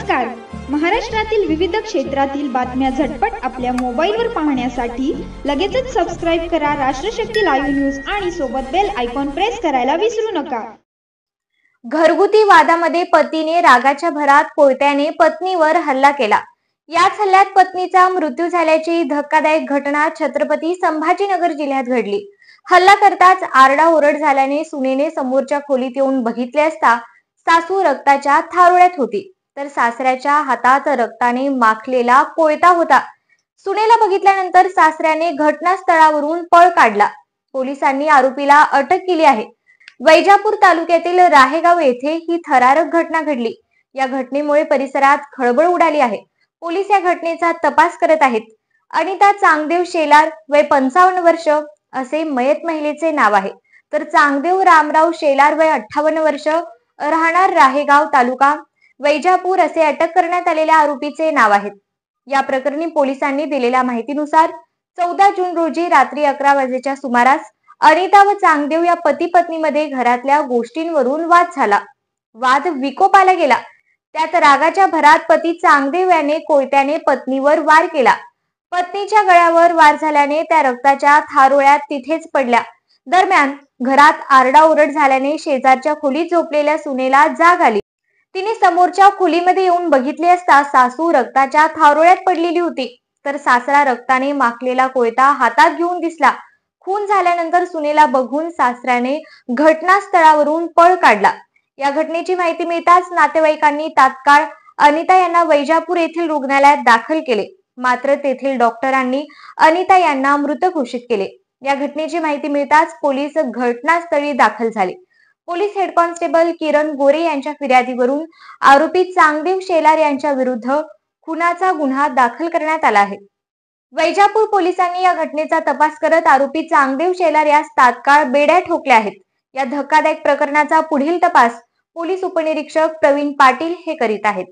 नमस्कार. महाराष्ट्रातील विविध क्षेत्रातील बातम्या झटपट आपल्या मोबाईलवर पाहण्यासाठी लगेचच सबस्क्राईब करा राष्ट्रशक्ती लाईव्ह न्यूज आणि सोबत बेल आयकॉन प्रेस करायला विसरू नका. घरगुती वादामध्ये पतीने रागाच्या भरात कोयत्याने पत्नीवर हल्ला केला. याच हल्ल्यात पत्नीचा मृत्यू झाल्याची धक्कादायक घटना छत्रपती संभाजीनगर जिल्ह्यात घडली. हल्ला करताच आरडाओरड झाल्याने सुनेने समोरच्या खोलीत येऊन बघितले असता सासू रक्ताच्या थारोळ्यात होती, तर सासऱ्याच्या हातात रक्ताने माखलेला कोयता होता. सुनेला बघितल्यानंतर सासऱ्याने घटनास्थळावरून पळ काढला. पोलिसांनी आरोपीला अटक केली आहे. वैजापूर तालुक्यातील राहेगाव येथे ही थरारक घटना घडली. या घटनेमुळे परिसरात खळबळ उडाली आहे. पोलीस या घटनेचा तपास करत आहेत. अनिता चांगदेव शेलार, वय 55 वर्ष असे मयत महिलेचे नाव आहे, तर चांगदेव रामराव शेलार, वय 58 वर्ष, राहणार राहेगाव, तालुका वैजापूर असे अटक करण्यात आलेल्या आरोपीचे नाव आहेत. या प्रकरणी पोलिसांनी दिलेल्या माहितीनुसार 14 जून रोजी रात्री 11 वाजेच्या सुमारास अनिता व चांगदेव या पती पत्नीमध्ये घरातल्या गोष्टींवरून वाद झाला. वाद विकोपाला गेला. त्यात रागाच्या भरात पती चांगदेव याने कोयत्याने पत्नीवर वार केला. पत्नीच्या गळ्यावर वार झाल्याने त्या रक्ताच्या थारोळ्यात तिथेच पडल्या. दरम्यान घरात आरडाओरड झाल्याने शेजारच्या खोलीत झोपलेल्या सुनेला जाग आली. तिने समोरच्या खोलीमध्ये येऊन बघितले असता सासू रक्ताच्या थारोळ्यात पडलेली होती, तर सासरा रक्ताने माखलेला कोयता हातात घेऊन दिसला. खून झाल्यानंतर सुनेला बघून सासऱ्याने घटनास्थळावरून पळ काढला. या घटनेची माहिती मिळताच नातेवाईकांनी तात्काळ अनिता यांना वैजापूर येथील रुग्णालयात दाखल केले. मात्र तेथील डॉक्टरांनी अनिता यांना मृत घोषित केले. या घटनेची माहिती मिळताच पोलीस घटनास्थळी दाखल झाले. पोलीस हेड कॉन्स्टेबल किरण गोरे यांच्या फिर्यादीवरून आरोपी चांगदेव शेलार यांच्या विरुद्ध खुनाचा गुन्हा दाखल करण्यात आला आहे. वैजापूर पोलिसांनी या घटनेचा तपास करत आरोपी चांगदेव शेलार यास तात्काळ बेड्या ठोकल्या आहेत. या धक्कादायक प्रकरणाचा पुढील तपास पोलीस उपनिरीक्षक प्रवीण पाटील हे करीत आहेत.